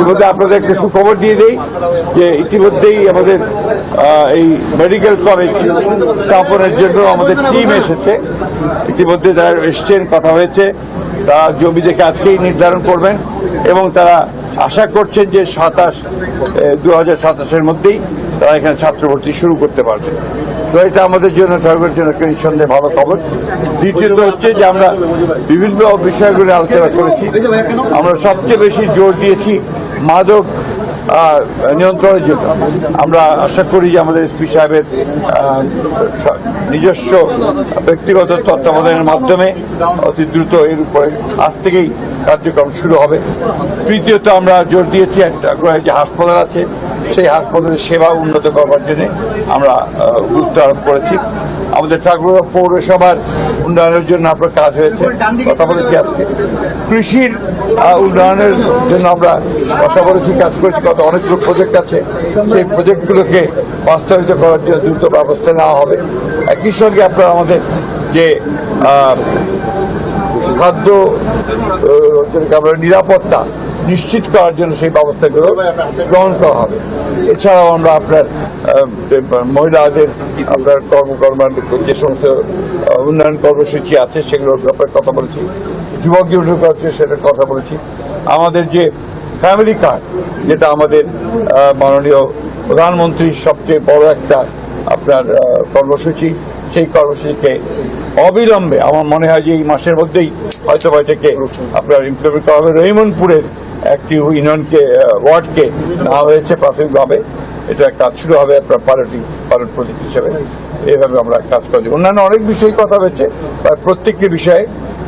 ইতিমধ্যে আপনাদের একটা সুখবর দিয়ে দেই যে ইতিমধ্যেই আমাদের এই মেডিকেল কলেজ স্থাপনের জন্য আমাদের টিম এসেছে। ইতিমধ্যে যারা এসছেন, কথা হয়েছে, তারা জমি দেখে আজকেই নির্ধারণ করবেন এবং তারা আশা করছেন যে 2027-এর মধ্যেই তারা এখানে ছাত্র ভর্তি শুরু করতে পারবে। তো এটা আমাদের জন্য ঠাকুরের জন্য একটা নিঃসন্দেহে ভালো খবর। দ্বিতীয়ত হচ্ছে যে আমরা বিভিন্ন বিষয়গুলো আলোচনা করেছি। আমরা সবচেয়ে বেশি জোর দিয়েছি মাদক নিয়ন্ত্রণের জন্য। আমরা আশা করি যে আমাদের এসপি সাহেবের নিজস্ব ব্যক্তিগত তত্ত্বাবধানের মাধ্যমে অতি দ্রুত এর উপরে আজ থেকেই কার্যক্রম শুরু হবে। তৃতীয়ত আমরা জোর দিয়েছি একটা যে হাসপাতাল আছে, সেই হাসপাতালের সেবা উন্নত করবার জন্য আমরা গুরুত্ব আরোপ করেছি। আমাদের ঠাকুরগাঁও পৌরসভার উন্নয়নের জন্য আপনার কাজ হয়েছে, কথা বলেছি। আজকে কৃষির উন্নয়নের জন্য আমরা কথা বলেছি, কাজ করেছি। অনেকগুলো প্রজেক্ট আছে, সেই প্রজেক্টগুলোকে বাস্তবায়িত করার জন্য দ্রুত ব্যবস্থা নেওয়া হবে। একই সঙ্গে আপনার আমাদের যে খাদ্য নিরাপত্তা নিশ্চিত করার জন্য সেই ব্যবস্থাগুলো গ্রহণ করা হবে। এছাড়াও আমরা আপনার মহিলাদের আপনার কর্মকর্মার যে সমস্ত উন্নয়ন কর্মসূচি আছে সেগুলোর ব্যাপারে কথা বলেছি। যুবক উন্নয়ন করছে সেটার কথা বলেছি। আমাদের যে ফ্যামিলি কার্ড, যেটা আমাদের মাননীয় প্রধানমন্ত্রীর সবচেয়ে বড় একটা আপনার কর্মসূচি, সেই কর্মসূচিকে অবিলম্বে আমার মনে হয় যে এই মাসের মধ্যেই হয়তো এটাকে আপনার ইমপ্লিমেন্ট করা হবে। রহিমনপুরের একটি ইউনিয়নকে ওয়ার্ডকে নেওয়া হয়েছে প্রাথমিকভাবে, এটা কাজ শুরু হবে আপনার পাইলট প্রজেক্ট হিসেবে। এইভাবে আমরা কাজ করছি। অন্যান্য অনেক বিষয়ে কথা হয়েছে, প্রত্যেকটি বিষয়ে।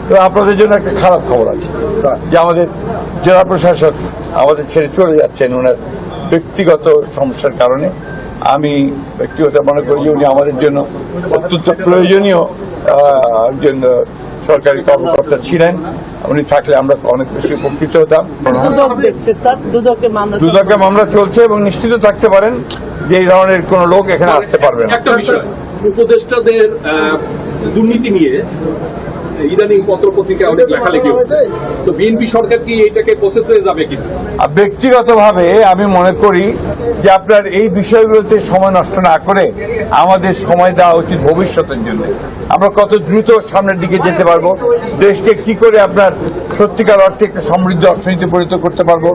তো আপনাদের জন্য একটা খারাপ খবর আছে যে আমাদের জেলা প্রশাসক আমাদের ছেড়ে চলে যাচ্ছেন ওনার ব্যক্তিগত সমস্যার কারণে। আমি ব্যক্তিগত মনে করি যে উনি আমাদের জন্য অত্যন্ত প্রয়োজনীয় একজন সরকারি কর্মকর্তা ছিলেন। উনি থাকলে আমরা অনেক বেশি উপকৃত হতাম। দুদকে মামলা চলছে এবং নিশ্চিত থাকতে পারেন যে এই ধরনের কোন লোক এখানে আসতে পারবে না। একটা বিষয়, উপদেষ্টাদের দুর্নীতি নিয়ে ইদানিং পত্রপত্রিকায় অনেক লেখালেখি হচ্ছে, তো বিএনপি সরকার কি এটাকে প্রসেসে যাবে কিনা? ব্যক্তিগতভাবে আমি মনে করি যে আপনার এই বিষয়গুলোতে সময় নষ্ট না করে আমাদের সময় দেওয়া উচিত ভবিষ্যতের জন্য। আমরা কত দ্রুত সামনের দিকে যেতে পারবো, দেশকে কি করে আপনার সত্যিকার অর্থে একটা সমৃদ্ধ অর্থনীতি পরিণত করতে পারবো,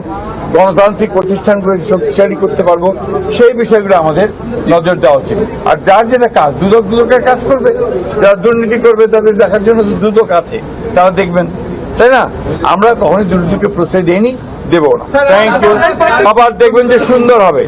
গণতান্ত্রিক প্রতিষ্ঠানগুলোকে শক্তিশালী করতে পারবো, সেই বিষয়গুলো আমাদের নজর দেওয়া উচিত। আর যার যেটা কাজ, দুদকের কাজ করবে, যারা দুর্নীতি করবে তাদের দেখার জন্য দুদক আছে, তারা দেখবেন, তাই না? আমরা কখনোই দুর্নীতিকে প্রশ্রয় দিইনি, দেবো না। Thank you. আবার দেখবেন যে সুন্দর হবে।